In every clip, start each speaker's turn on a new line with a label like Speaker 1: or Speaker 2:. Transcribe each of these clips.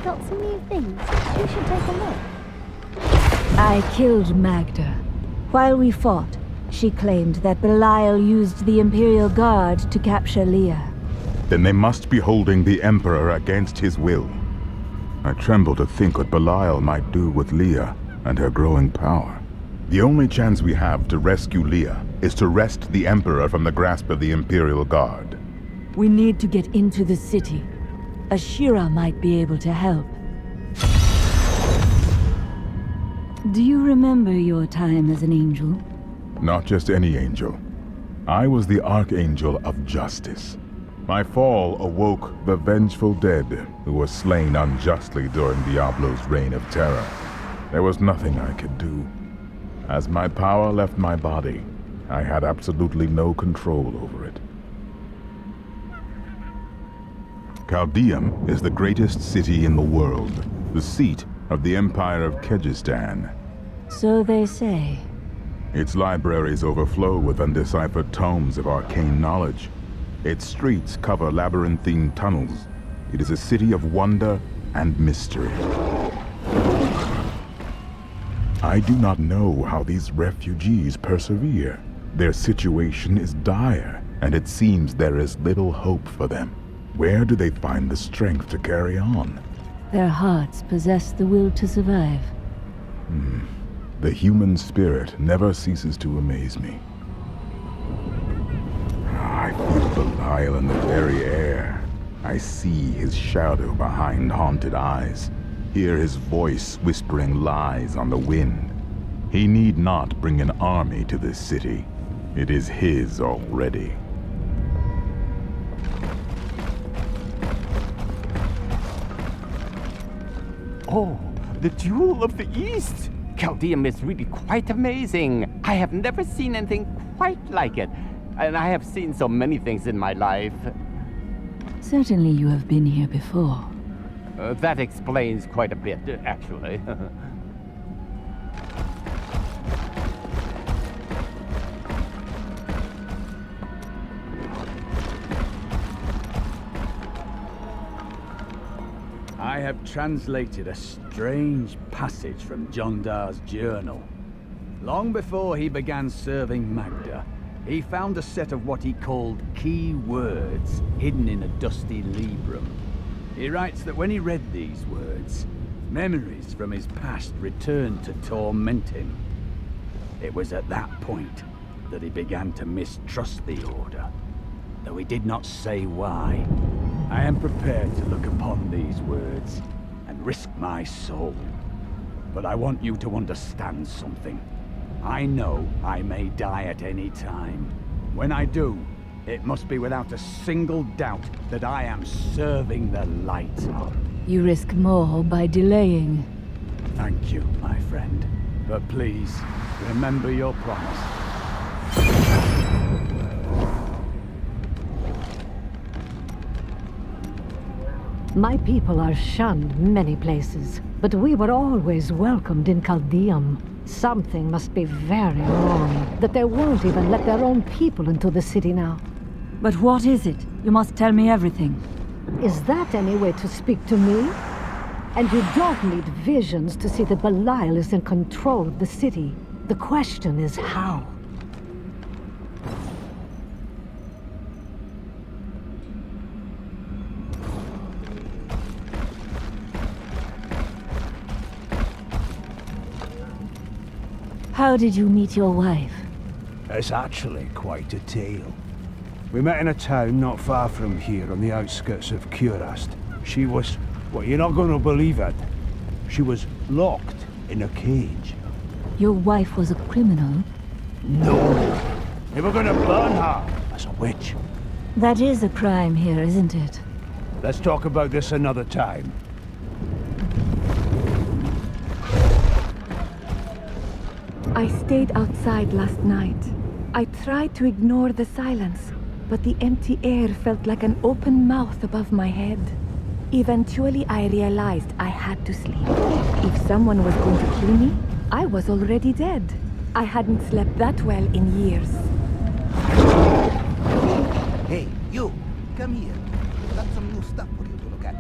Speaker 1: got some new things. You should take a look.
Speaker 2: I killed Magda. While we fought, she claimed that Belial used the Imperial Guard to capture Leah.
Speaker 3: Then they must be holding the Emperor against his will. I tremble to think what Belial might do with Leah and her growing power. The only chance we have to rescue Leah is to wrest the Emperor from the grasp of the Imperial Guard.
Speaker 2: We need to get into the city. Ashira might be able to help. Do you remember your time as an angel?
Speaker 3: Not just any angel. I was the Archangel of Justice. My fall awoke the vengeful dead who were slain unjustly during Diablo's reign of terror. There was nothing I could do. As my power left my body, I had absolutely no control over it. Caldeum is the greatest city in the world, the seat of the Empire of Kyrgyzstan.
Speaker 2: So they say.
Speaker 3: Its libraries overflow with undeciphered tomes of arcane knowledge. Its streets cover labyrinthine tunnels. It is a city of wonder and mystery. I do not know how these refugees persevere. Their situation is dire, and it seems there is little hope for them. Where do they find the strength to carry on?
Speaker 2: Their hearts possess the will to survive.
Speaker 3: The human spirit never ceases to amaze me. I feel Belial in the very air. I see his shadow behind haunted eyes. Hear his voice whispering lies on the wind. He need not bring an army to this city. It is his already.
Speaker 4: Oh, the Jewel of the East! Caldeum is really quite amazing. I have never seen anything quite like it. And I have seen so many things in my life.
Speaker 2: Certainly you have been here before.
Speaker 4: That explains quite a bit, actually.
Speaker 5: I have translated a strange passage from Jondar's journal. Long before he began serving Magda, he found a set of what he called key words hidden in a dusty librum. He writes that when he read these words, memories from his past returned to torment him. It was at that point that he began to mistrust the Order, though he did not say why. I am prepared to look upon these words and risk my soul. But I want you to understand something. I know I may die at any time. When I do, it must be without a single doubt that I am serving the light.
Speaker 2: You risk more by delaying.
Speaker 5: Thank you, my friend. But please, remember your promise.
Speaker 6: My people are shunned many places, but we were always welcomed in Caldeum. Something must be very wrong, that they won't even let their own people into the city now.
Speaker 2: But what is it? You must tell me everything.
Speaker 6: Is that any way to speak to me? And you don't need visions to see that Belial is in control of the city. The question is how?
Speaker 2: How did you meet your wife?
Speaker 7: It's actually quite a tale. We met in a town not far from here on the outskirts of Kurast. She was, well, you're not going to believe it. She was locked in a cage.
Speaker 2: Your wife was a criminal?
Speaker 7: No! They were going to burn her as a witch.
Speaker 2: That is a crime here, isn't it?
Speaker 7: Let's talk about this another time.
Speaker 8: I stayed outside last night. I tried to ignore the silence, but the empty air felt like an open mouth above my head. Eventually, I realized I had to sleep. If someone was going to kill me, I was already dead. I hadn't slept that well in years.
Speaker 9: Hey, you! Come here. Got some new stuff for you to look at.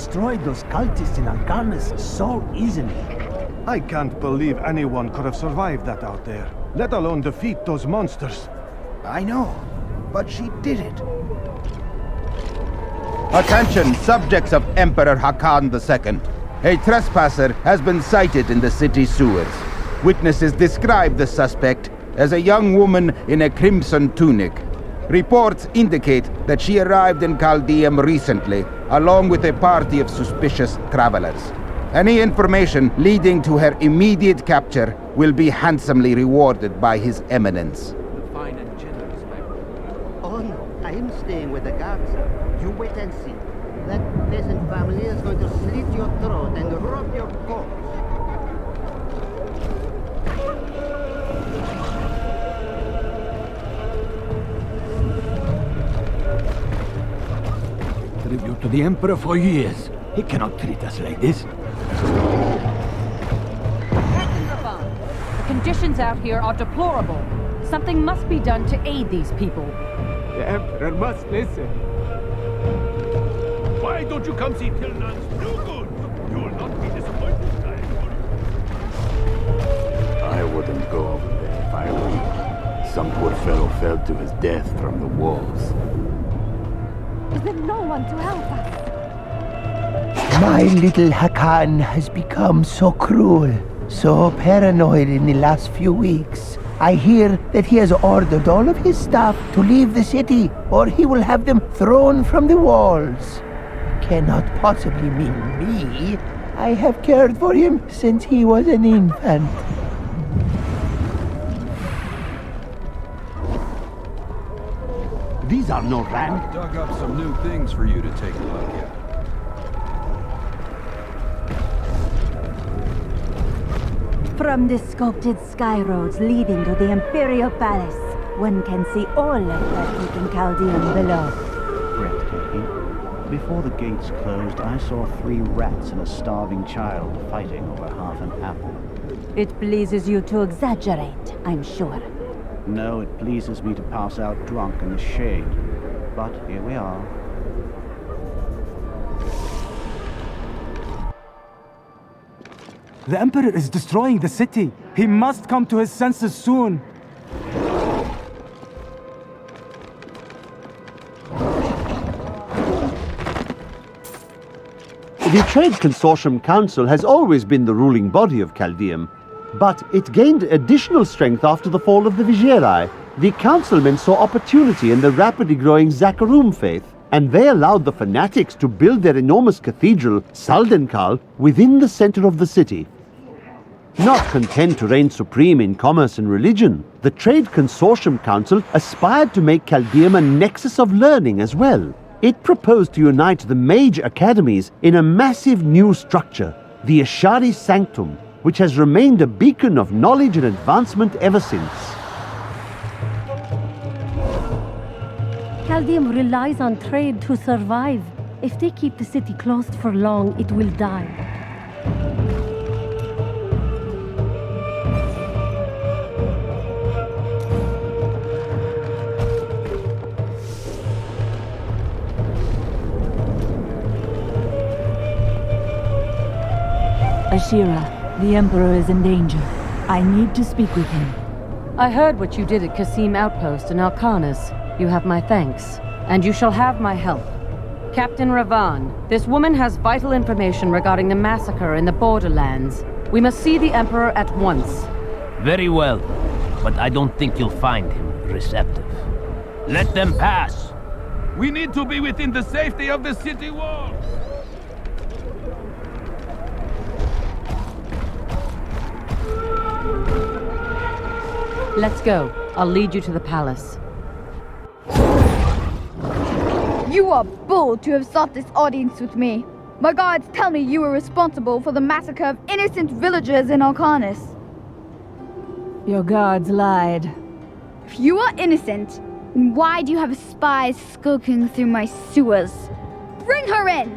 Speaker 9: destroyed those cultists in Alcarnus so easily.
Speaker 7: I can't believe anyone could have survived that out there, let alone defeat those monsters.
Speaker 9: I know, but she did it.
Speaker 10: Attention, subjects of Emperor Hakan II. A trespasser has been sighted in the city sewers. Witnesses describe the suspect as a young woman in a crimson tunic. Reports indicate that she arrived in Caldeum recently, along with a party of suspicious travelers. Any information leading to her immediate capture will be handsomely rewarded by His Eminence.
Speaker 9: Fine and generous,
Speaker 11: Oh no, I am staying with the guards. You wait and see. That peasant family is going to slit your throat and rub your corpse.
Speaker 9: Tribute to the Emperor for years. He cannot treat us like this.
Speaker 12: Captain Ravan, the conditions out here are deplorable. Something must be done to aid these people.
Speaker 4: The Emperor must listen.
Speaker 13: Why don't you come see Tilnan's new goods? You will not be disappointed,
Speaker 14: I wouldn't go over there if I were you. Some poor fellow fell to his death from the walls.
Speaker 1: Is there no one to help us?
Speaker 15: My little Hakan has become so cruel, so paranoid in the last few weeks. I hear that he has ordered all of his staff to leave the city, or he will have them thrown from the walls. Cannot possibly mean me. I have cared for him since he was an infant.
Speaker 9: These are no rams.
Speaker 16: Dug up some new things for you to take a look at.
Speaker 2: From the sculpted sky roads leading to the Imperial Palace, one can see all of breathtaking Caldeum below.
Speaker 17: Breathtaking. Before the gates closed, I saw 3 rats and a starving child fighting over half an apple.
Speaker 2: It pleases you to exaggerate, I'm sure.
Speaker 17: No, it pleases me to pass out drunk in the shade. But here we are.
Speaker 18: The Emperor is destroying the city. He must come to his senses soon.
Speaker 19: The Trade Consortium Council has always been the ruling body of Caldeum, but it gained additional strength after the fall of the Vigieri. The councilmen saw opportunity in the rapidly growing Zakarum faith, and they allowed the fanatics to build their enormous cathedral, Saldenkal, within the center of the city. Not content to reign supreme in commerce and religion, the Trade Consortium Council aspired to make Caldeum a nexus of learning as well. It proposed to unite the mage academies in a massive new structure, the Ashari Sanctum, which has remained a beacon of knowledge and advancement ever since.
Speaker 6: Caldeum relies on trade to survive. If they keep the city closed for long, it will die.
Speaker 2: Ashira, the Emperor is in danger. I need to speak with him.
Speaker 12: I heard what you did at Kasim Outpost in Alcarnus. You have my thanks, and you shall have my help. Captain Ravan, this woman has vital information regarding the massacre in the borderlands. We must see the Emperor at once.
Speaker 20: Very well, but I don't think you'll find him receptive. Let them pass!
Speaker 13: We need to be within the safety of the city walls!
Speaker 12: Let's go. I'll lead you to the palace.
Speaker 1: You are bold to have sought this audience with me. My guards tell me you were responsible for the massacre of innocent villagers in Alcarnus.
Speaker 2: Your guards lied.
Speaker 1: If you are innocent, then why do you have spies skulking through my sewers? Bring her in!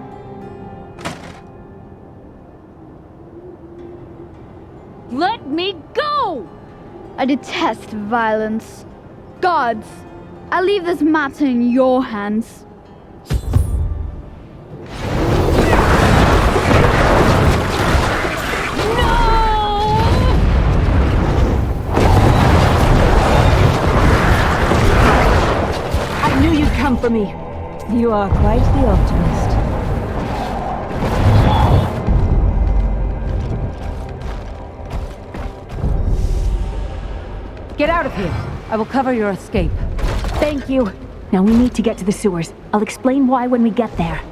Speaker 12: Let me go!
Speaker 1: I detest violence. Guards, I leave this matter in your hands.
Speaker 2: come for me. You are quite the optimist.
Speaker 12: Get out of here. I will cover your escape.
Speaker 21: Thank you. Now we need to get to the sewers. I'll explain why when we get there.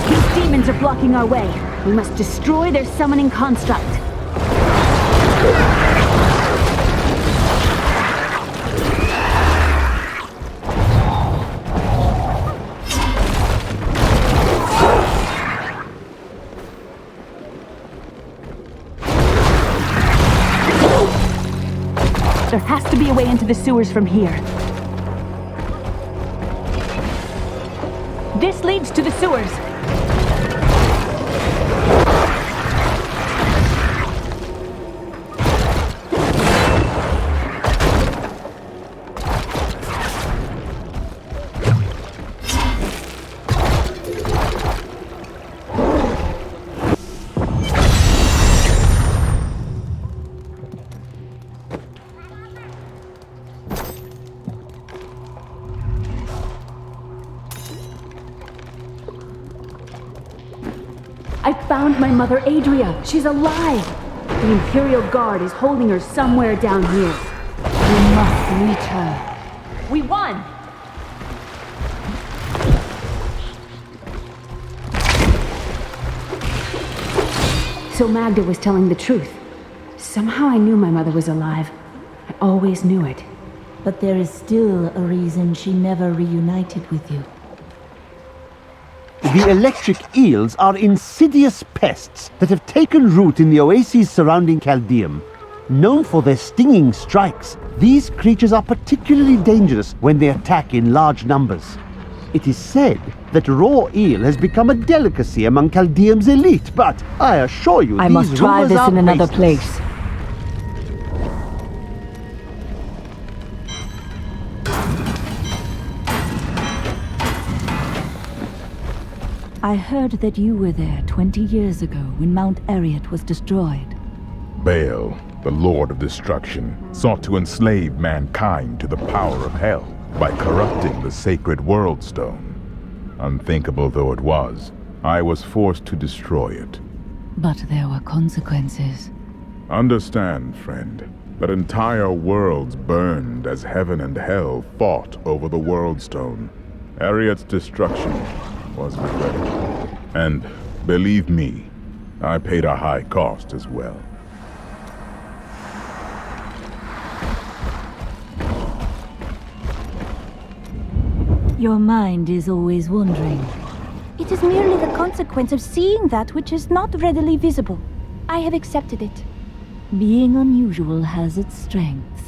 Speaker 21: These demons are blocking our way. We must destroy their summoning construct. There has to be a way into the sewers from here. This leads to the sewers. I found my mother Adria. She's alive. The Imperial Guard is holding her somewhere down here. We must reach her. We won! So Magda was telling the truth. Somehow I knew my mother was alive. I always knew it.
Speaker 2: But there is still a reason she never reunited with you.
Speaker 19: The electric eels are insidious pests that have taken root in the oases surrounding Caldeum. Known for their stinging strikes, these creatures are particularly dangerous when they attack in large numbers. It is said that raw eel has become a delicacy among Caldeum's elite, but I assure you
Speaker 21: I
Speaker 19: these
Speaker 21: must try
Speaker 19: rumors
Speaker 21: this
Speaker 19: are
Speaker 21: in another
Speaker 19: baseless.
Speaker 21: place.
Speaker 2: I heard that you were there 20 years ago when Mount Ariat was destroyed.
Speaker 3: Baal, the Lord of Destruction, sought to enslave mankind to the power of hell by corrupting the sacred Worldstone. Unthinkable though it was, I was forced to destroy it.
Speaker 2: But there were consequences.
Speaker 3: Understand, friend, that entire worlds burned as heaven and hell fought over the Worldstone. Ariat's destruction was regrettable. And believe me, I paid a high cost as well.
Speaker 2: Your mind is always wandering.
Speaker 21: It is merely the consequence of seeing that which is not readily visible. I have accepted it.
Speaker 2: Being unusual has its strengths.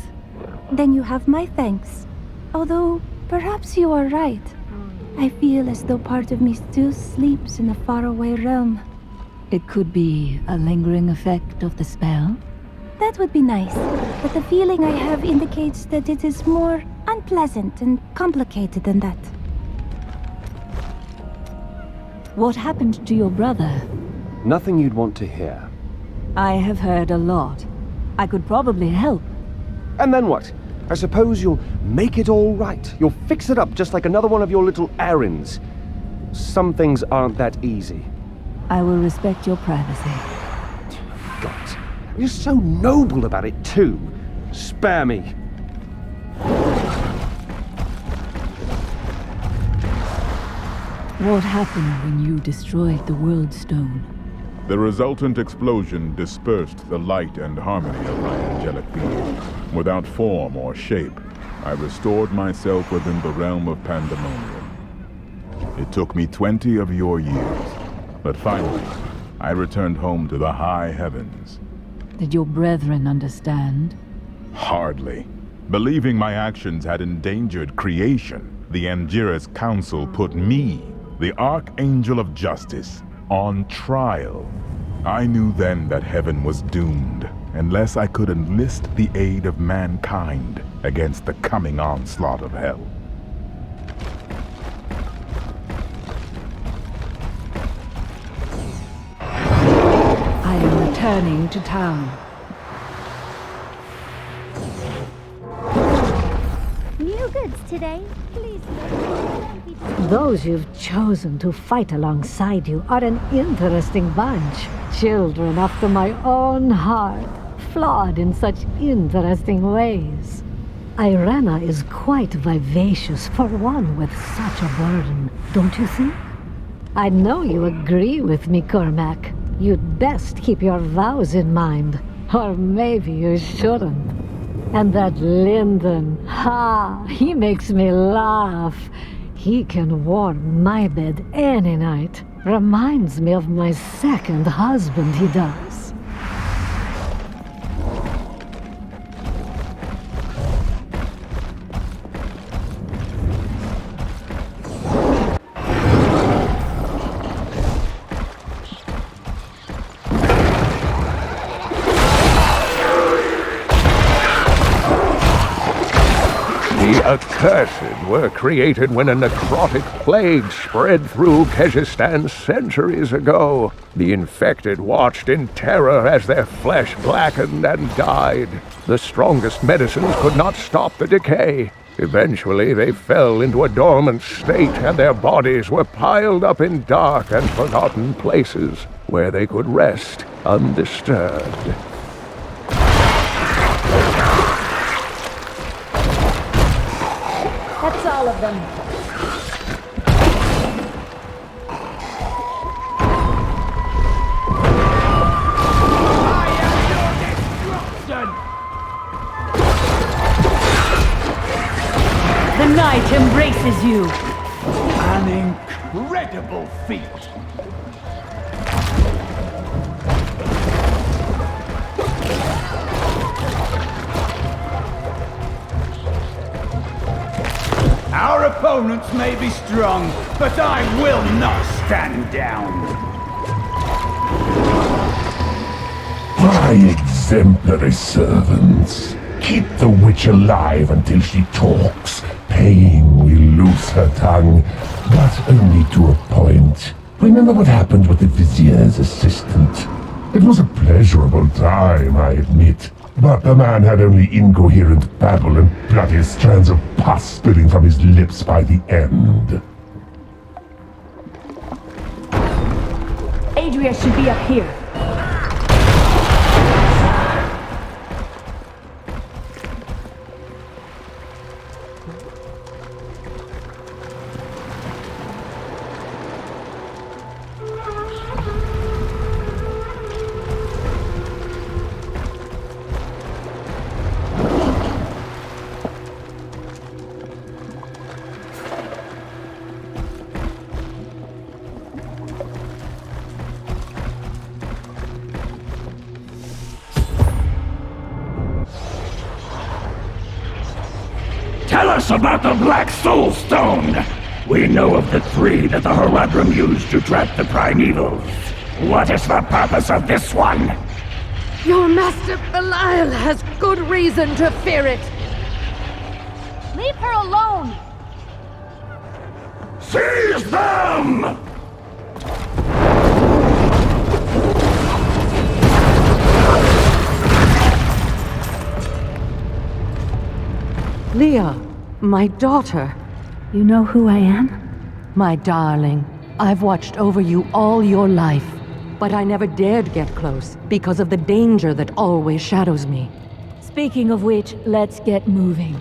Speaker 21: Then you have my thanks. Although, perhaps you are right. I feel as though part of me still sleeps in a faraway realm.
Speaker 2: It could be a lingering effect of the spell.
Speaker 21: That would be nice, but the feeling I have indicates that it is more unpleasant and complicated than that.
Speaker 2: What happened to your brother?
Speaker 22: Nothing you'd want to hear.
Speaker 2: I have heard a lot. I could probably help.
Speaker 22: And then what? I suppose you'll make it all right. You'll fix it up just like another one of your little errands. Some things aren't that easy.
Speaker 2: I will respect your privacy.
Speaker 22: God, you're so noble about it too. Spare me.
Speaker 2: What happened when you destroyed the Worldstone?
Speaker 3: The resultant explosion dispersed the light and harmony of my angelic being. Without form or shape, I restored myself within the realm of pandemonium. It took me 20 of your years, but finally, I returned home to the high heavens.
Speaker 2: Did your brethren understand?
Speaker 3: Hardly. Believing my actions had endangered creation, the Angiras Council put me, the Archangel of Justice, on trial. I knew then that heaven was doomed, unless I could enlist the aid of mankind against the coming onslaught of hell.
Speaker 6: I am returning to town.
Speaker 21: New goods today. Please.
Speaker 6: Those you've chosen to fight alongside you are an interesting bunch. Children after my own heart, flawed in such interesting ways. Irena is quite vivacious for one with such a burden, don't you think? I know you agree with me, Cormac. You'd best keep your vows in mind. Or maybe you shouldn't. And that Lyndon, he makes me laugh. He can warm my bed any night. Reminds me of my second husband, he does.
Speaker 5: The accursed were created when a necrotic plague spread through Kyrgyzstan centuries ago. The infected watched in terror as their flesh blackened and died. The strongest medicines could not stop the decay. Eventually, they fell into a dormant state, and their bodies were piled up in dark and forgotten places where they could rest undisturbed.
Speaker 21: That's all of them. The night embraces you.
Speaker 9: An incredible feat. Our opponents may be strong, but I will not stand down.
Speaker 8: My exemplary servants. Keep the witch alive until she talks. Pain will loose her tongue, but only to a point. Remember what happened with the vizier's assistant? It was a pleasurable time, I admit. But the man had only incoherent babble and bloody strands of pus spilling from his lips by the end.
Speaker 21: Adria should be up here.
Speaker 8: Tell us about the Black Soulstone! We know of the three that the Horadrim used to trap the Primevals. What is the purpose of this one?
Speaker 12: Your master Belial has good reason to fear it.
Speaker 21: Leave her alone!
Speaker 8: Seize them!
Speaker 12: Leah, my daughter.
Speaker 2: You know who I am?
Speaker 12: My darling, I've watched over you all your life, but I never dared get close because of the danger that always shadows me.
Speaker 2: Speaking of which, let's get moving.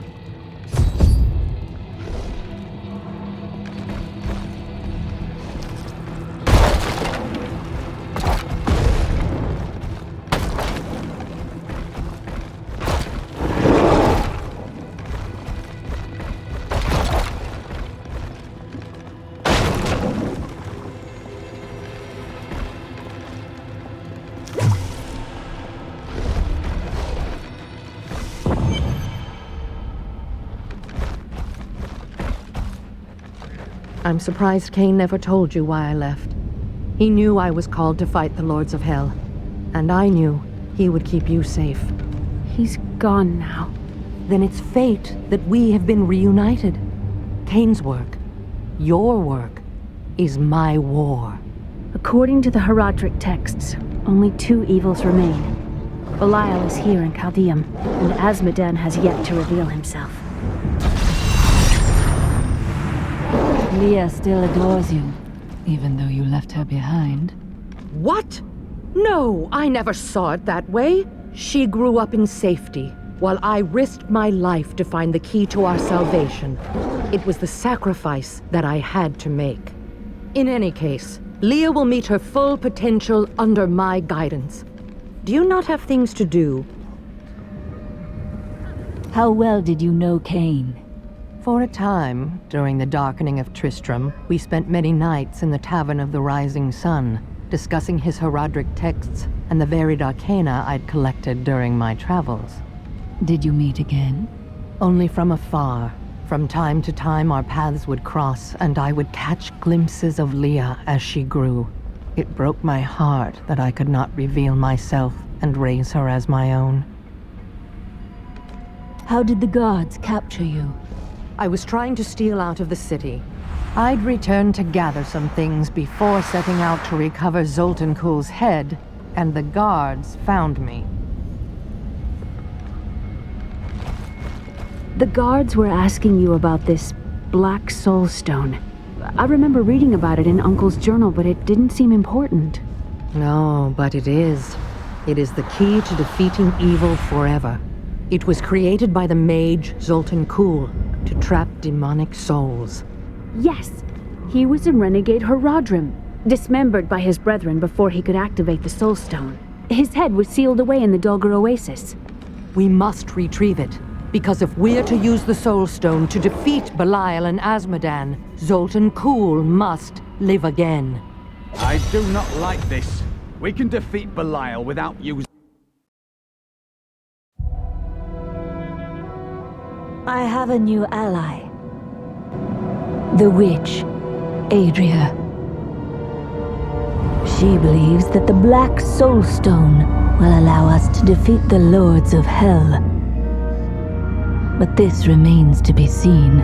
Speaker 12: I'm surprised Cain never told you why I left. He knew I was called to fight the Lords of Hell, and I knew He would keep you safe.
Speaker 21: He's gone now.
Speaker 12: Then it's fate that we have been reunited. Kane's work, your work, is my war.
Speaker 21: According to the Herodric texts, only 2 evils remain. Belial is here in Chaldeum, and Azmodan has yet to reveal himself.
Speaker 2: Leah still adores you, even though you left her behind.
Speaker 12: What? No, I never saw it that way. She grew up in safety, while I risked my life to find the key to our salvation. It was the sacrifice that I had to make. In any case, Leah will meet her full potential under my guidance. Do you not have things to do?
Speaker 2: How well did you know Kane?
Speaker 12: For a time, during the darkening of Tristram, we spent many nights in the Tavern of the Rising Sun, discussing his Herodric texts and the varied arcana I'd collected during my travels.
Speaker 2: Did you meet again?
Speaker 12: Only from afar. From time to time our paths would cross, and I would catch glimpses of Leah as she grew. It broke my heart that I could not reveal myself and raise her as my own.
Speaker 2: How did the guards capture you?
Speaker 12: I was trying to steal out of the city. I'd returned to gather some things before setting out to recover Zoltun Kulle's head, and the guards found me.
Speaker 21: The guards were asking you about this Black Soulstone. I remember reading about it in Uncle's journal, but it didn't seem important.
Speaker 12: No, but it is. It is the key to defeating evil forever. It was created by the mage Zoltun Kulle to trap demonic souls.
Speaker 21: Yes, he was a renegade Herodrim, dismembered by his brethren before he could activate the Soulstone. His head was sealed away in the Dulgar Oasis.
Speaker 12: We must retrieve it, because if we're to use the Soulstone to defeat Belial and Azmodan, Zoltun Kulle must live again.
Speaker 9: I do not like this. We can defeat Belial without using...
Speaker 2: I have a new ally. The witch, Adria. She believes that the Black Soulstone will allow us to defeat the Lords of Hell. But this remains to be seen.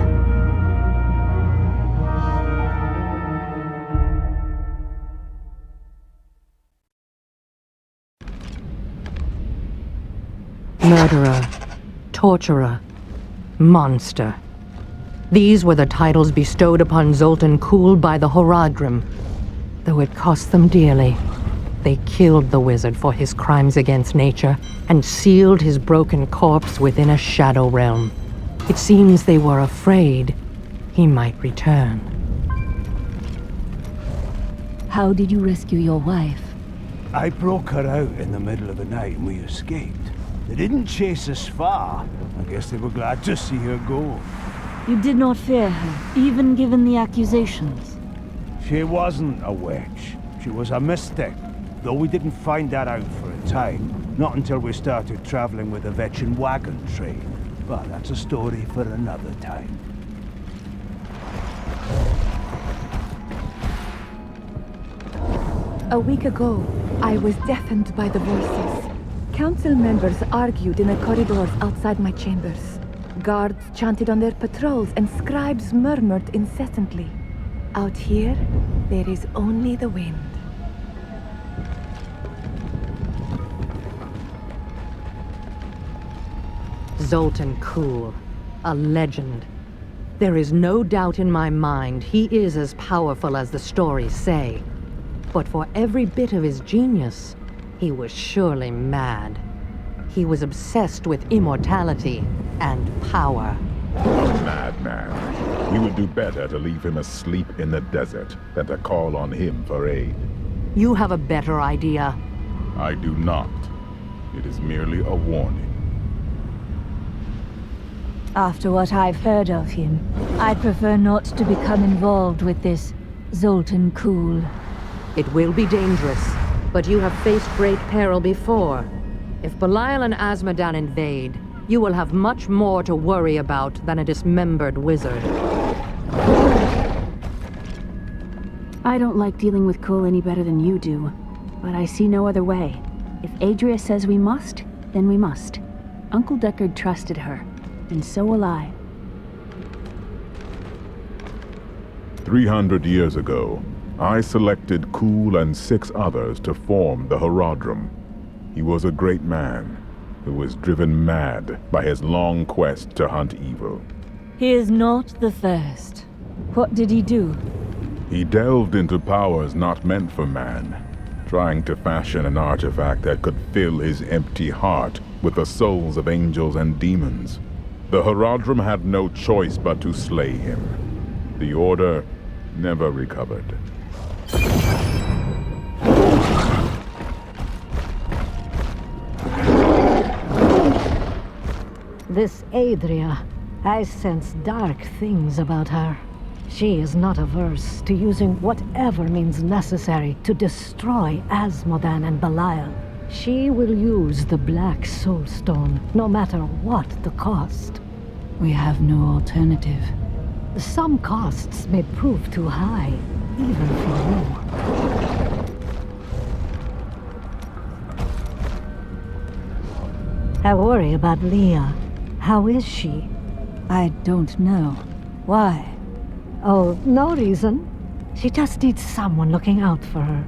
Speaker 12: Murderer, torturer, monster. These were the titles bestowed upon Zoltun Kulle by the Herodrim. Though it cost them dearly, they killed the wizard for his crimes against nature and sealed his broken corpse within a shadow realm. It seems they were afraid he might return.
Speaker 2: How did you rescue your wife?
Speaker 9: I broke her out in the middle of the night and we escaped. They didn't chase us far. I guess they were glad to see her go.
Speaker 2: You did not fear her, even given the accusations.
Speaker 9: She wasn't a witch. She was a mystic. Though we didn't find that out for a time. Not until we started traveling with the Vetchin wagon train. But that's a story for another time.
Speaker 7: A week ago, I was deafened by the voices. Council members argued in the corridors outside my chambers. Guards chanted on their patrols and scribes murmured incessantly. Out here, there is only the wind.
Speaker 12: Zoltun Kulle, a legend. There is no doubt in my mind he is as powerful as the stories say. But for every bit of his genius, he was surely mad. He was obsessed with immortality and power.
Speaker 3: A madman. We would do better to leave him asleep in the desert than to call on him for aid.
Speaker 12: You have a better idea.
Speaker 3: I do not. It is merely a warning.
Speaker 2: After what I've heard of him, I'd prefer not to become involved with this Zoltun Kulle.
Speaker 12: It will be dangerous, but you have faced great peril before. If Belial and Azmodan invade, you will have much more to worry about than a dismembered wizard.
Speaker 21: I don't like dealing with Kulle any better than you do, but I see no other way. If Adria says we must, then we must. Uncle Deckard trusted her, and so will I.
Speaker 3: 300 years ago, I selected Kulle and 6 others to form the Horadrim. He was a great man who was driven mad by his long quest to hunt evil.
Speaker 2: He is not the first. What did he do?
Speaker 3: He delved into powers not meant for man, trying to fashion an artifact that could fill his empty heart with the souls of angels and demons. The Horadrim had no choice but to slay him. The Order never recovered.
Speaker 6: This Adria, I sense dark things about her. She is not averse to using whatever means necessary to destroy Asmodan and Belial. She will use the Black Soulstone, no matter what the cost.
Speaker 2: We have no alternative.
Speaker 6: Some costs may prove too high, even for you. I worry about Leah. How is she?
Speaker 2: I don't know. Why?
Speaker 6: Oh, no reason. She just needs someone looking out for her.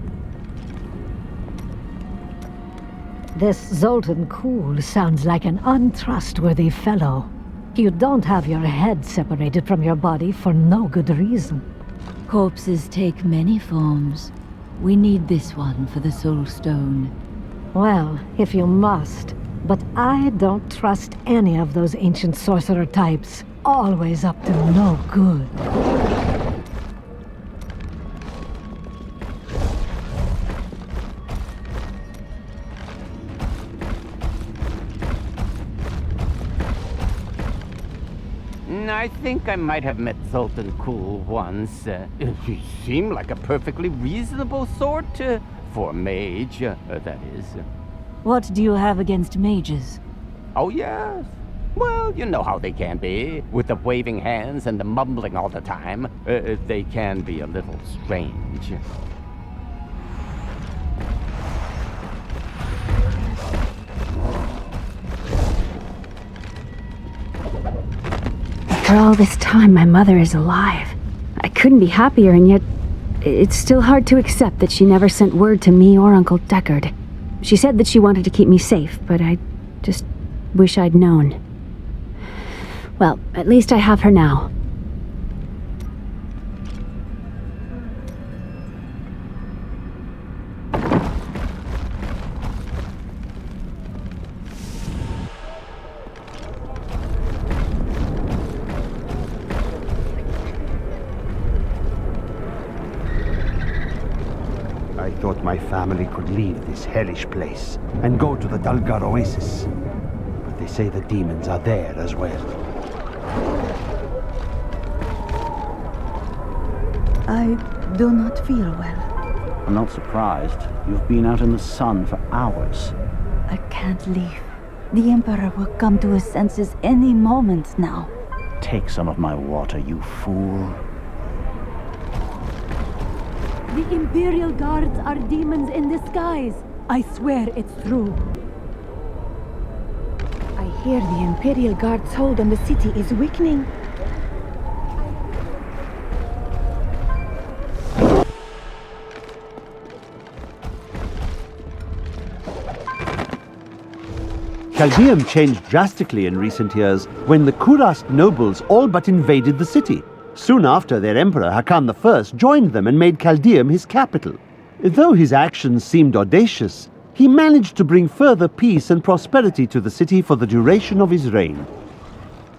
Speaker 6: This Zoltun Kulle sounds like an untrustworthy fellow. You don't have your head separated from your body for no good reason.
Speaker 2: Corpses take many forms. We need this one for the Soulstone.
Speaker 6: Well, if you must. But I don't trust any of those ancient sorcerer types. Always up to no good.
Speaker 4: I think I might have met Zoltun Kulle once. He seemed like a perfectly reasonable sort, for a mage, that is.
Speaker 2: What do you have against mages?
Speaker 4: Oh, yes. Well, you know how they can be. With the waving hands and the mumbling all the time. They can be a little strange.
Speaker 21: After all this time, my mother is alive. I couldn't be happier, and yet it's still hard to accept that she never sent word to me or Uncle Deckard. She said that she wanted to keep me safe, but I just wish I'd known. Well, at least I have her now.
Speaker 10: I thought my family could leave this hellish place and go to the Dulgar Oasis. But they say the demons are there as well.
Speaker 11: I do not feel well.
Speaker 17: I'm not surprised. You've been out in the sun for hours.
Speaker 11: I can't leave. The Emperor will come to his senses any moment now.
Speaker 17: Take some of my water, you fool.
Speaker 21: The Imperial Guards are demons in disguise. I swear it's true.
Speaker 7: I hear the Imperial Guard's hold on the city is weakening.
Speaker 19: Caldeum changed drastically in recent years when the Kurast nobles all but invaded the city. Soon after, their emperor, Hakan I, joined them and made Caldeum his capital. Though his actions seemed audacious, he managed to bring further peace and prosperity to the city for the duration of his reign.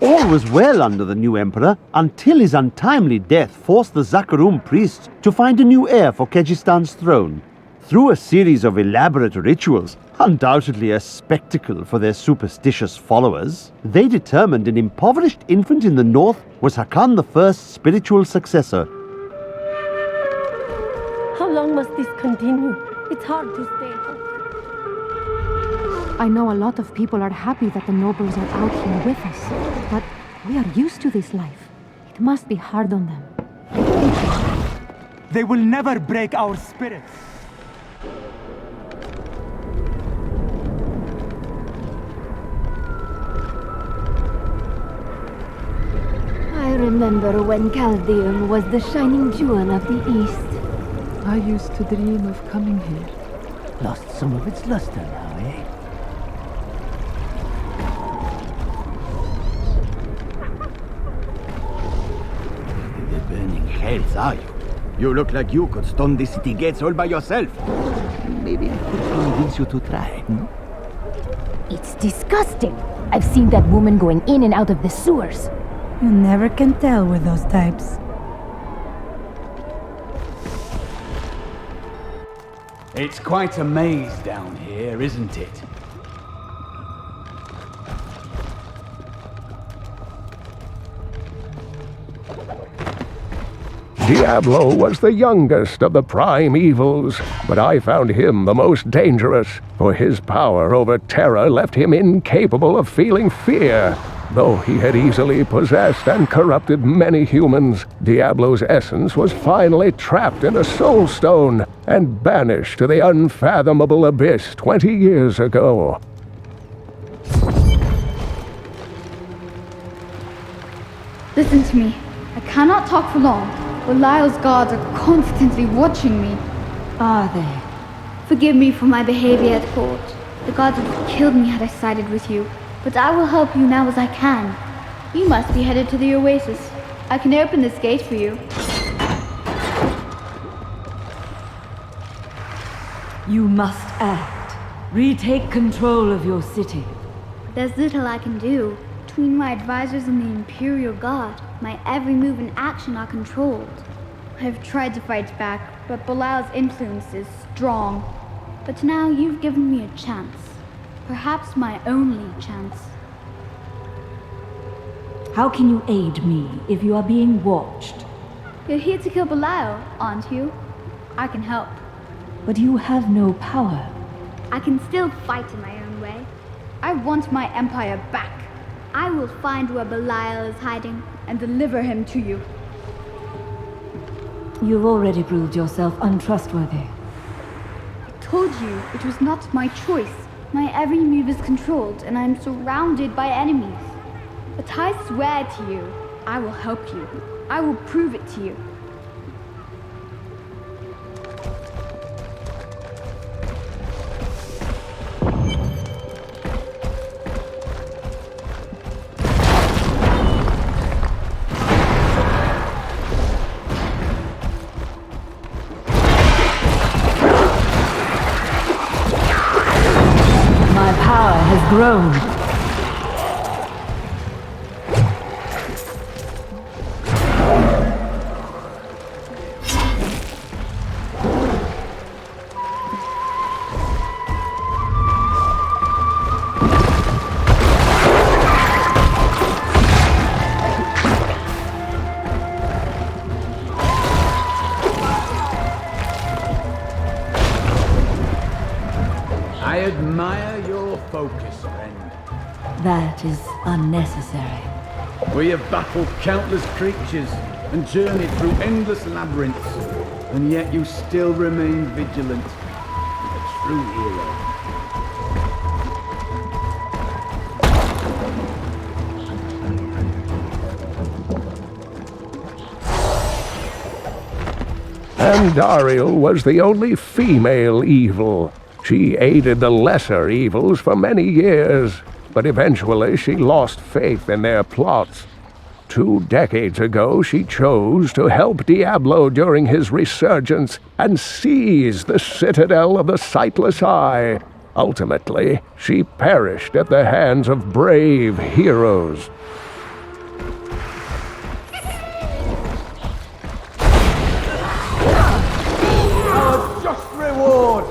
Speaker 19: All was well under the new emperor until his untimely death forced the Zakarum priests to find a new heir for Kejistan's throne. Through a series of elaborate rituals, undoubtedly a spectacle for their superstitious followers, they determined an impoverished infant in the north was Hakan I's spiritual successor.
Speaker 21: How long must this continue? It's hard to stay.
Speaker 23: I know a lot of people are happy that the nobles are out here with us, but we are used to this life. It must be hard on them.
Speaker 18: They will never break our spirits.
Speaker 21: remember when Chaldean was the shining jewel of the East.
Speaker 14: I used to dream of coming here.
Speaker 20: Lost some of its luster now, eh?
Speaker 10: In the burning hells, are you? You look like you could storm the city gates all by yourself. Maybe I could convince you to try.
Speaker 21: It's disgusting. I've seen that woman going in and out of the sewers.
Speaker 11: You never can tell with those types.
Speaker 15: It's quite a maze down here, isn't it?
Speaker 5: Diablo was the youngest of the prime evils, but I found him the most dangerous, for his power over terror left him incapable of feeling fear. Though he had easily possessed and corrupted many humans, Diablo's essence was finally trapped in a Soulstone and banished to the unfathomable abyss 20 years ago.
Speaker 1: Listen to me. I cannot talk for long. Belial's guards are constantly watching me.
Speaker 11: Are they?
Speaker 1: Forgive me for my behavior at court. The gods would have killed me had I sided with you, but I will help you now as I can. You must be headed to the oasis. I can open this gate for you.
Speaker 16: You must act. Retake control of your city.
Speaker 1: There's little I can do. Between my advisors and the Imperial Guard, my every move and action are controlled. I have tried to fight back, but Belial's influence is strong. But now you've given me a chance. Perhaps my only chance.
Speaker 16: How can you aid me if you are being watched?
Speaker 1: You're here to kill Belial, aren't you? I can help.
Speaker 16: But you have no power.
Speaker 1: I can still fight in my own way. I want my empire back. I will find where Belial is hiding and deliver him to you.
Speaker 16: You've already proved yourself untrustworthy.
Speaker 1: I told you it was not my choice. My every move is controlled and I'm surrounded by enemies. But I swear to you, I will help you. I will prove it to you.
Speaker 16: Grown.
Speaker 15: I admire your focus, friend.
Speaker 16: That is unnecessary.
Speaker 15: We have battled countless creatures and journeyed through endless labyrinths, and yet you still remain vigilant. A true hero.
Speaker 5: Andariel was the only female evil. She aided the lesser evils for many years, but eventually she lost faith in their plots. 2 decades ago, she chose to help Diablo during his resurgence and seize the citadel of the Sightless Eye. Ultimately, she perished at the hands of brave heroes.
Speaker 15: Our just reward!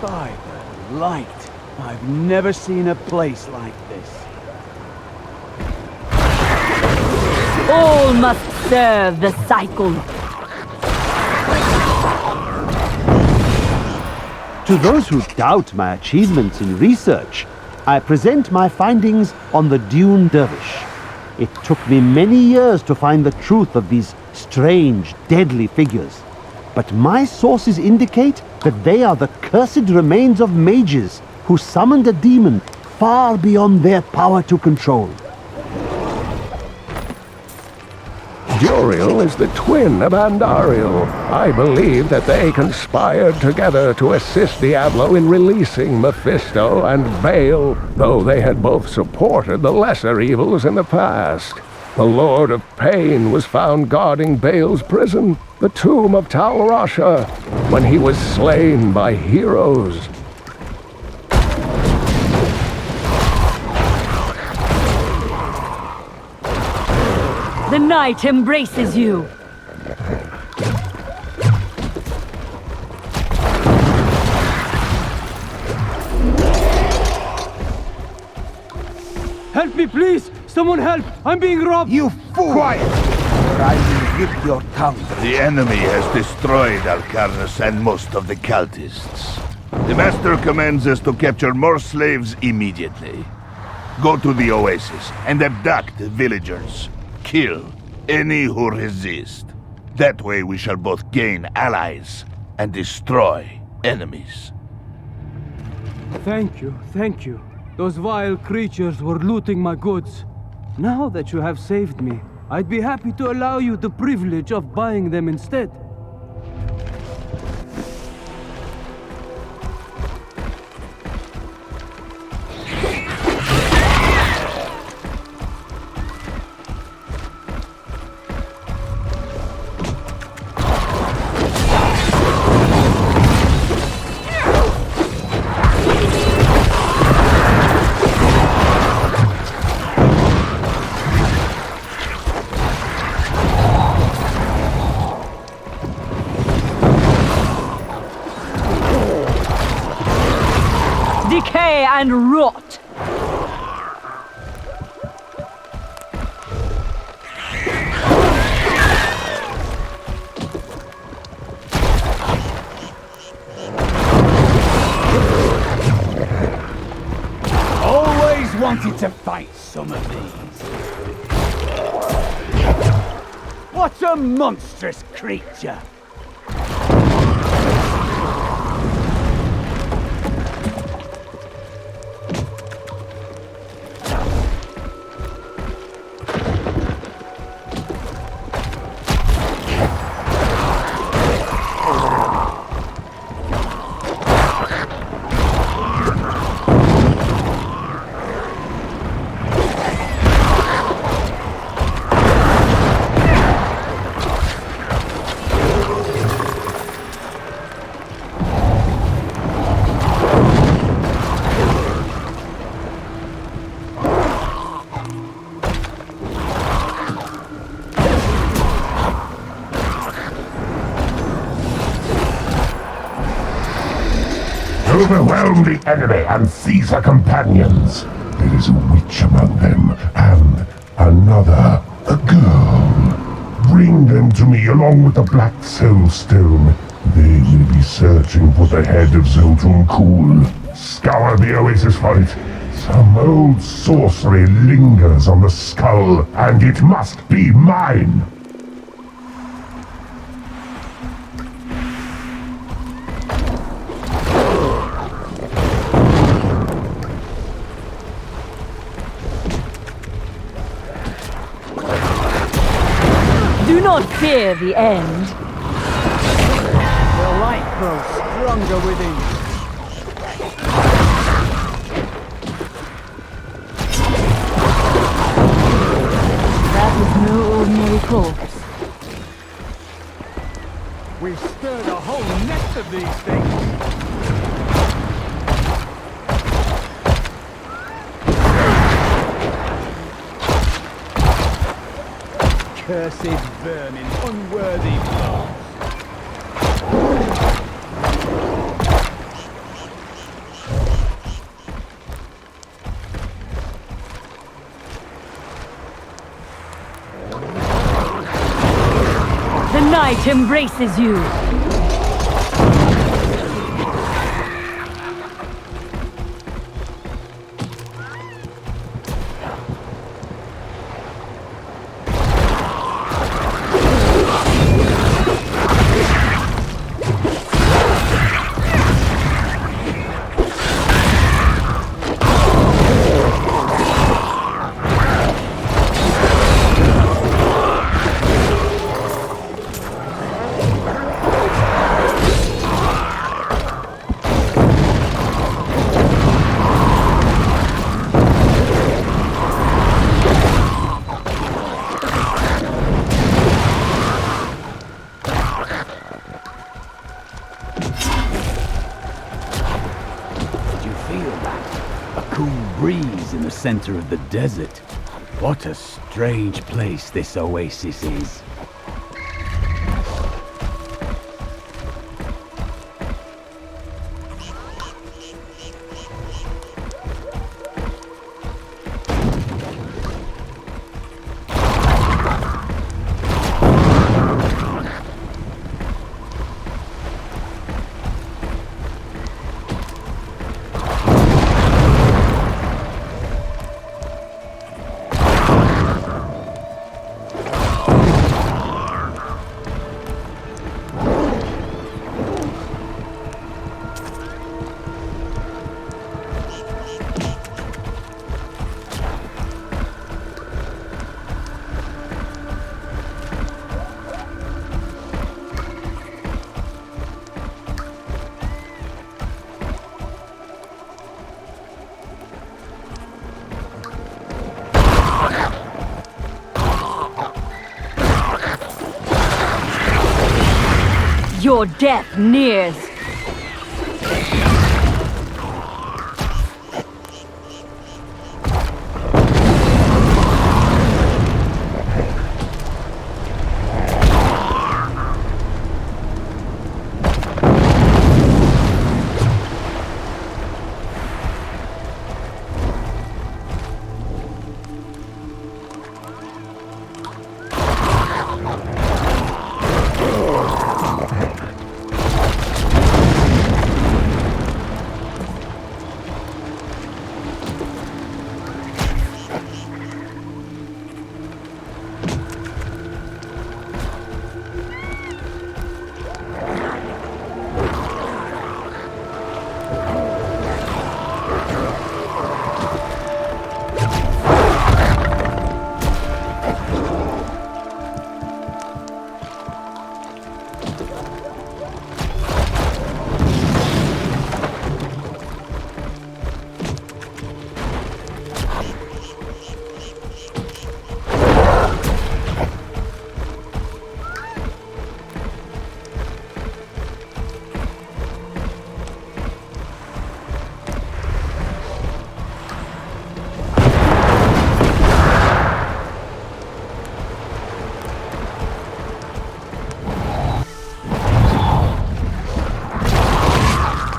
Speaker 15: By the light,
Speaker 9: I've never seen a place like this.
Speaker 16: All must serve the cycle.
Speaker 19: To those who doubt my achievements in research, I present my findings on the Dune Dervish. It took me many years to find the truth of these strange, deadly figures. But my sources indicate that they are the cursed remains of mages who summoned a demon far beyond their power to control.
Speaker 5: Duriel is the twin of Andariel. I believe that they conspired together to assist Diablo in releasing Mephisto and Baal, though they had both supported the lesser evils in the past. The Lord of Pain was found guarding Baal's prison, the tomb of Tal Rasha, when he was slain by heroes.
Speaker 16: The night embraces you.
Speaker 18: Help me, please! Someone help! I'm being robbed!
Speaker 8: You fool! Quiet! Or I will rip your tongue. The enemy has destroyed Alcarnus and most of the cultists. The Master commands us to capture more slaves immediately. Go to the oasis and abduct the villagers. Kill any who resist. That way we shall both gain allies and destroy enemies.
Speaker 18: Thank you. Those vile creatures were looting my goods. Now that you have saved me, I'd be happy to allow you the privilege of buying them instead.
Speaker 16: Decay and rot.
Speaker 15: Always wanted to fight some of these. What a monstrous creature!
Speaker 13: Overwhelm the enemy and seize her companions. There is a witch among them, and another, a girl. Bring them to me along with the Black Soulstone. They may be searching for the head of Zoltun Kulle. Scour the oasis for it. Some old sorcery lingers on the skull, and it must be mine.
Speaker 16: Do not fear the end.
Speaker 18: The light grows stronger within.
Speaker 16: That is no ordinary corpse.
Speaker 18: We've stirred a whole nest of these things.
Speaker 15: Cursed vermin, unworthy foes.
Speaker 16: night embraces you.
Speaker 15: Center of the desert. What a strange place this oasis is.
Speaker 16: Your death nears.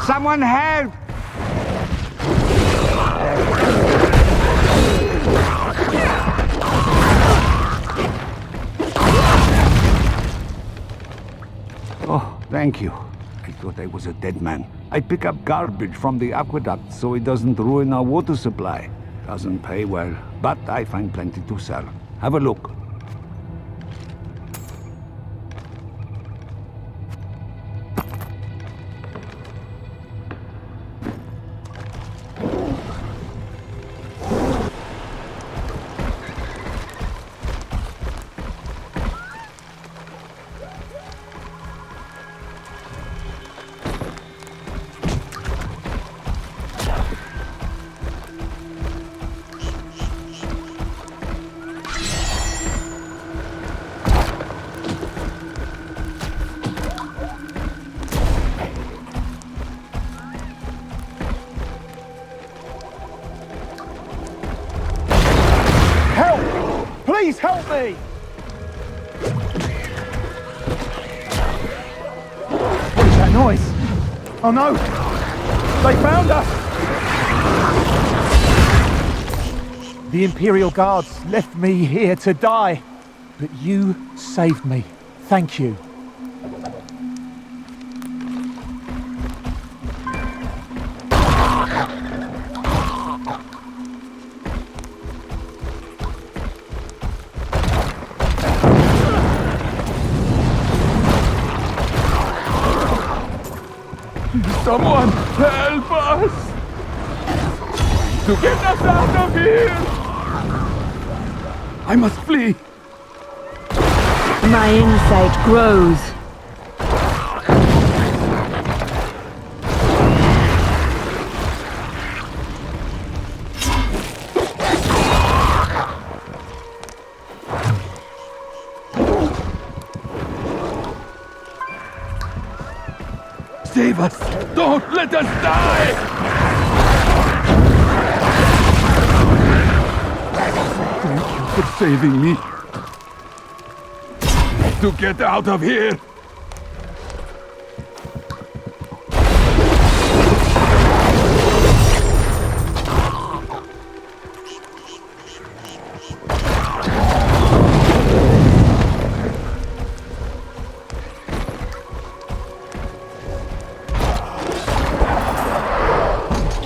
Speaker 15: Someone help! Oh, thank you. I thought I was a dead man. I pick up garbage from the aqueduct so it doesn't ruin our water supply. Doesn't pay well, but I find plenty to sell. Have a look.
Speaker 3: Please help me! What is that noise? Oh no! They found us! The Imperial Guards left me here to die, but you saved me. Thank you. Someone help us! To get us out of here! I must flee!
Speaker 16: My insight grows.
Speaker 3: Save us! Don't let us die! Thank you for saving me. To get out of here!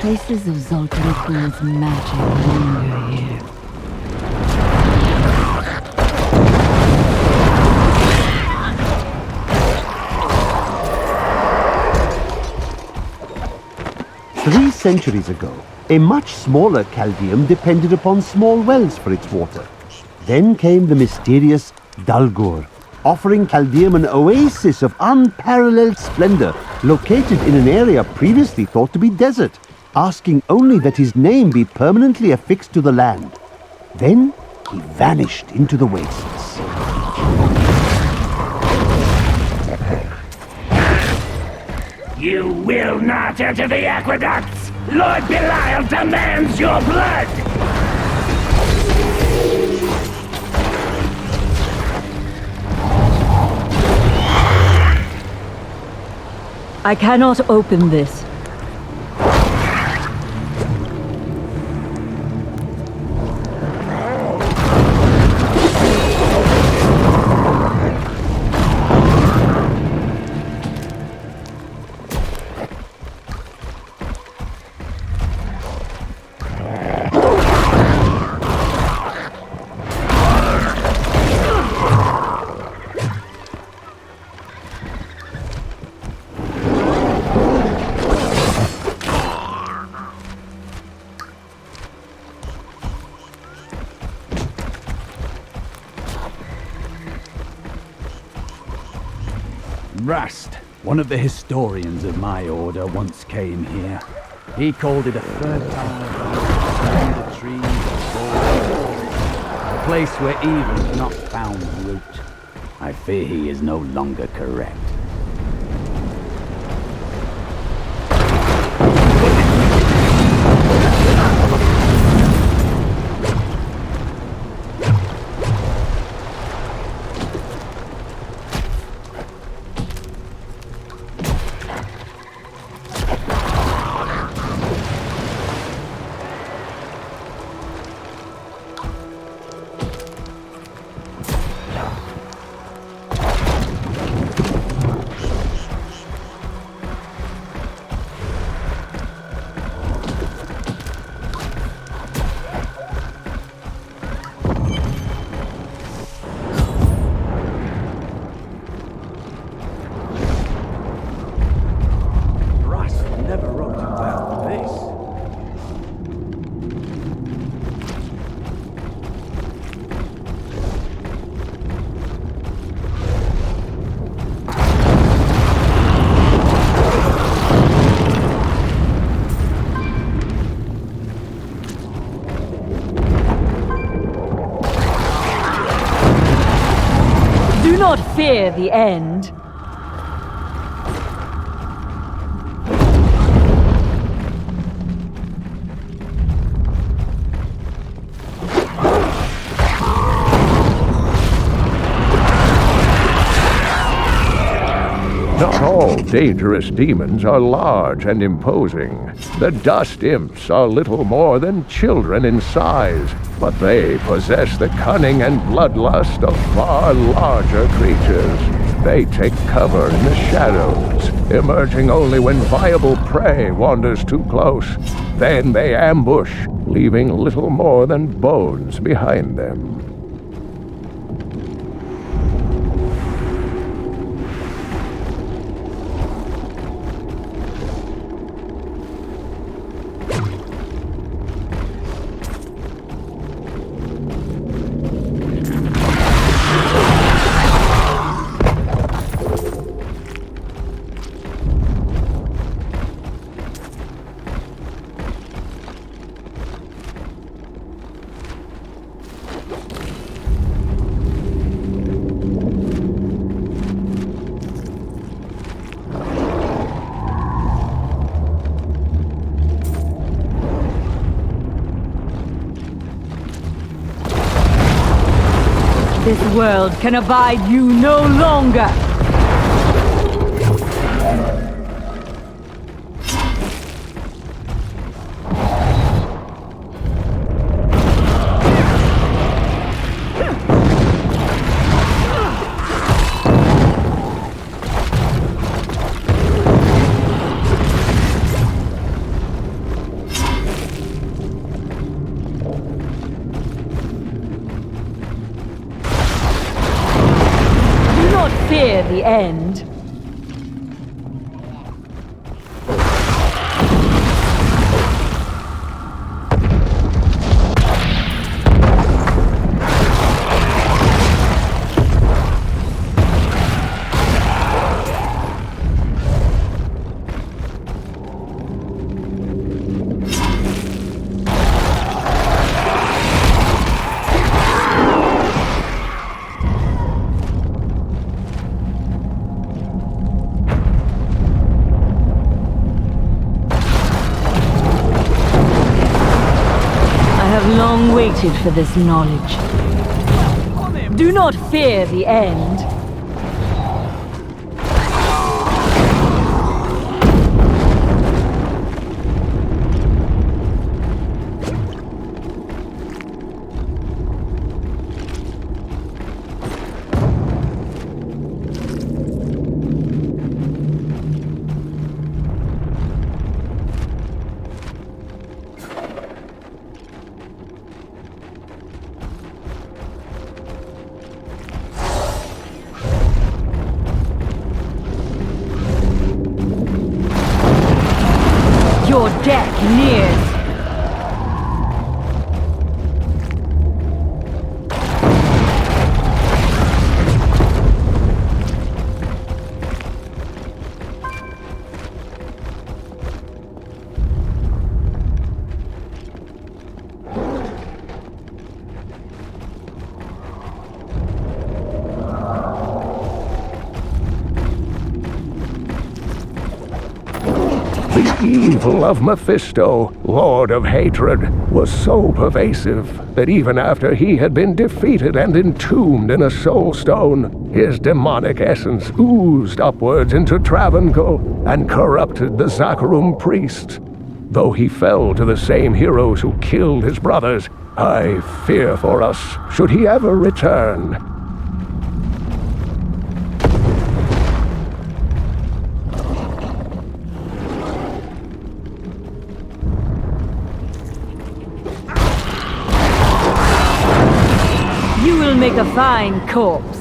Speaker 11: Traces of Zoltun Kulle's magic linger here.
Speaker 19: Three centuries ago, a much smaller Chaldeum depended upon small wells for its water. Then came the mysterious Dalgur, offering Chaldeum an oasis of unparalleled splendor, located in an area previously thought to be desert, asking only that his name be permanently affixed to the land. Then he vanished into the wastes.
Speaker 6: You will not enter the aqueducts! Lord Belial demands your blood!
Speaker 16: I cannot open this.
Speaker 10: Rast, one of the historians of my order, once came here. He called it a fertile valley of trees and forests, a place where evil cannot found root. I fear he is no longer correct.
Speaker 16: Do not fear the end.
Speaker 5: Not all dangerous demons are large and imposing. The dust imps are little more than children in size, but they possess the cunning and bloodlust of far larger creatures. They take cover in the shadows, emerging only when viable prey wanders too close. Then they ambush, leaving little more than bones behind them.
Speaker 16: This world can abide you no longer! Fear the end. Long waited for this knowledge. Do not fear the end. Your death nears.
Speaker 5: The evil of Mephisto, Lord of Hatred, was so pervasive that even after he had been defeated and entombed in a Soulstone, his demonic essence oozed upwards into Travancore and corrupted the Zakharum priests. Though he fell to the same heroes who killed his brothers, I fear for us should he ever return.
Speaker 16: You will make a fine corpse.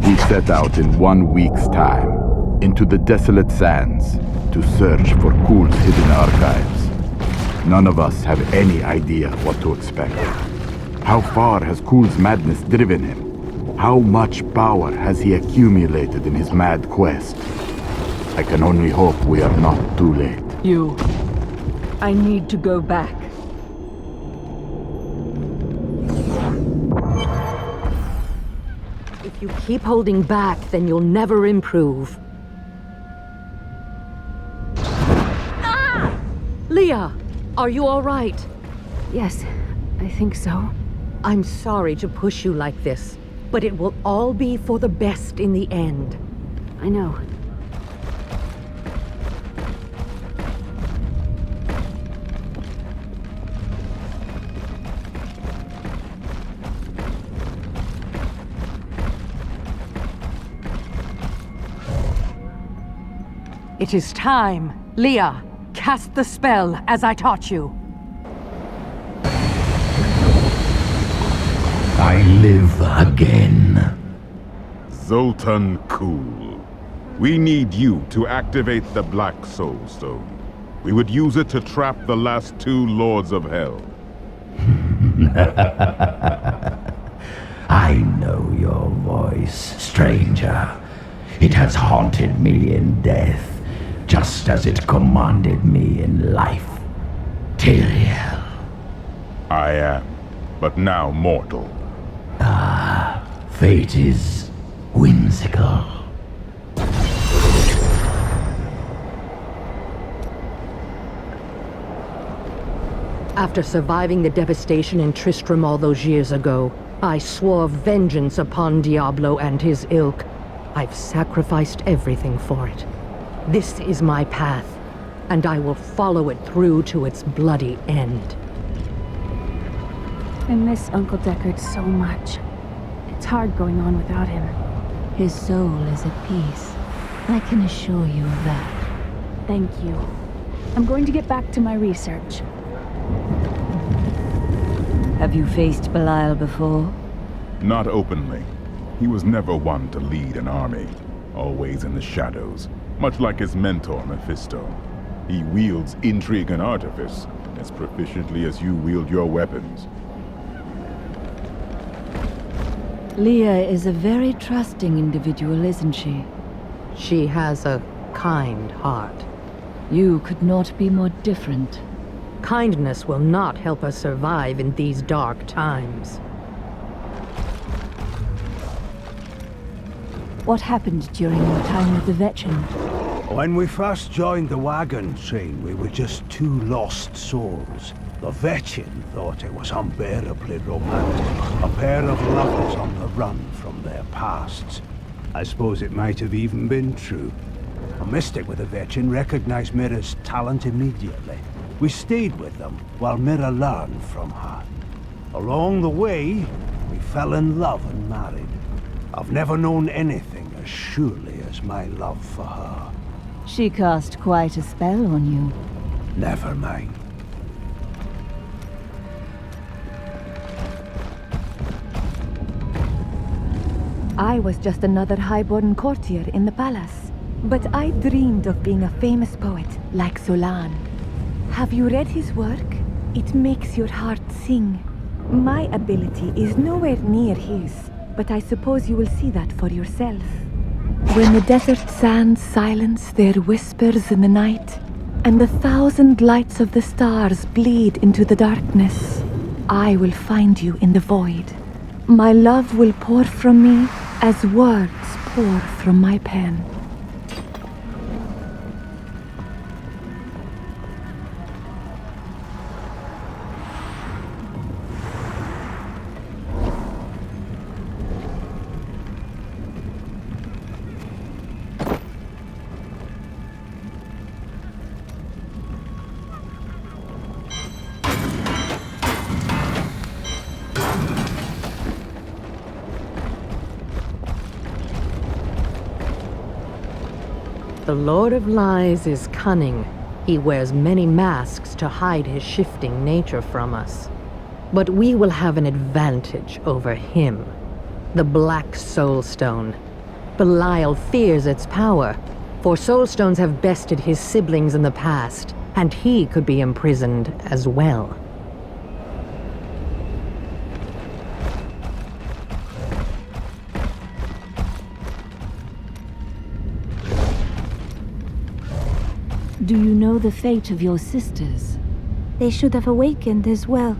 Speaker 2: We set out in 1 week's time into the desolate sands to search for Kulle's hidden archives. None of us have any idea what to expect. How far has Kulle's madness driven him? How much power has he accumulated in his mad quest? I can only hope we are not too late.
Speaker 16: I need to go back. If you keep holding back, then you'll never improve. Ah! Leah, are you all right?
Speaker 21: Yes, I think so.
Speaker 16: I'm sorry to push you like this, but it will all be for the best in the end.
Speaker 21: I know.
Speaker 16: It is time. Leah, cast the spell as I taught you.
Speaker 6: I live again.
Speaker 4: Zoltun Kulle. We need you to activate the Black Soulstone. We would use it to trap the last 2 Lords of Hell.
Speaker 6: I know your voice, stranger. It has haunted me in death, just as it commanded me in life. Tyrael.
Speaker 4: I am, but now mortal.
Speaker 6: Fate is whimsical.
Speaker 16: After surviving the devastation in Tristram all those years ago, I swore vengeance upon Diablo and his ilk. I've sacrificed everything for it. This is my path, and I will follow it through to its bloody end.
Speaker 21: I miss Uncle Deckard so much. It's hard going on without him.
Speaker 11: His soul is at peace. I can assure you of that.
Speaker 21: Thank you. I'm going to get back to my research.
Speaker 11: Have you faced Belial before?
Speaker 4: Not openly. He was never one to lead an army, always in the shadows, much like his mentor, Mephisto. He wields intrigue and artifice as proficiently as you wield your weapons.
Speaker 11: Leah is a very trusting individual, isn't she?
Speaker 16: She has a kind heart.
Speaker 11: You could not be more different.
Speaker 16: Kindness will not help us survive in these dark times.
Speaker 11: What happened during your time with the Vetchin?
Speaker 9: When we first joined the wagon train, we were just 2 lost souls. The Vetchin thought it was unbearably romantic. A pair of lovers on the run from their pasts. I suppose it might have even been true. A mystic with the Vetchin recognized Mira's talent immediately. We stayed with them while Mira learned from her. Along the way, we fell in love and married. I've never known anything as surely as my love for her.
Speaker 11: She cast quite a spell on you.
Speaker 9: Never mind.
Speaker 7: I was just another highborn courtier in the palace. But I dreamed of being a famous poet like Solan. Have you read his work? It makes your heart sing. My ability is nowhere near his, but I suppose you will see that for yourself. When the desert sands silence their whispers in the night, and the 1,000 lights of the stars bleed into the darkness, I will find you in the void. My love will pour from me as words pour from my pen.
Speaker 16: The Lord of Lies is cunning. He wears many masks to hide his shifting nature from us. But we will have an advantage over him. The Black Soulstone. Belial fears its power, for Soulstones have bested his siblings in the past, and he could be imprisoned as well.
Speaker 11: Do you know the fate of your sisters?
Speaker 1: They should have awakened as well,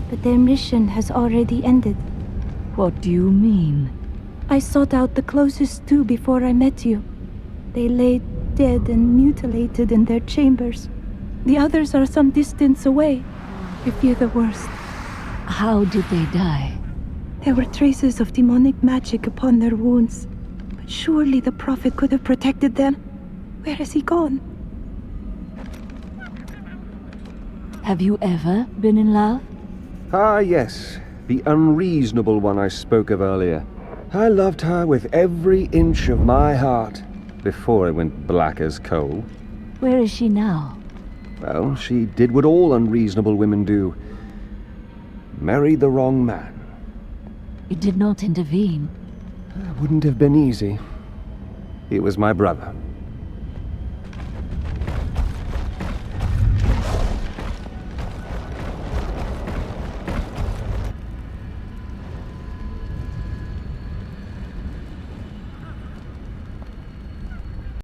Speaker 1: but their mission has already ended.
Speaker 11: What do you mean?
Speaker 1: I sought out the closest 2 before I met you. They lay dead and mutilated in their chambers. The others are some distance away. I fear the worst.
Speaker 11: How did they die?
Speaker 1: There were traces of demonic magic upon their wounds. But surely the Prophet could have protected them. Where has he gone?
Speaker 11: Have you ever been in love?
Speaker 12: Ah, yes. The unreasonable one I spoke of earlier. I loved her with every inch of my heart. before I went black as coal.
Speaker 11: Where is she now?
Speaker 12: Well, she did what all unreasonable women do. Married the wrong man.
Speaker 11: You did not intervene.
Speaker 12: It wouldn't have been easy. He was my brother.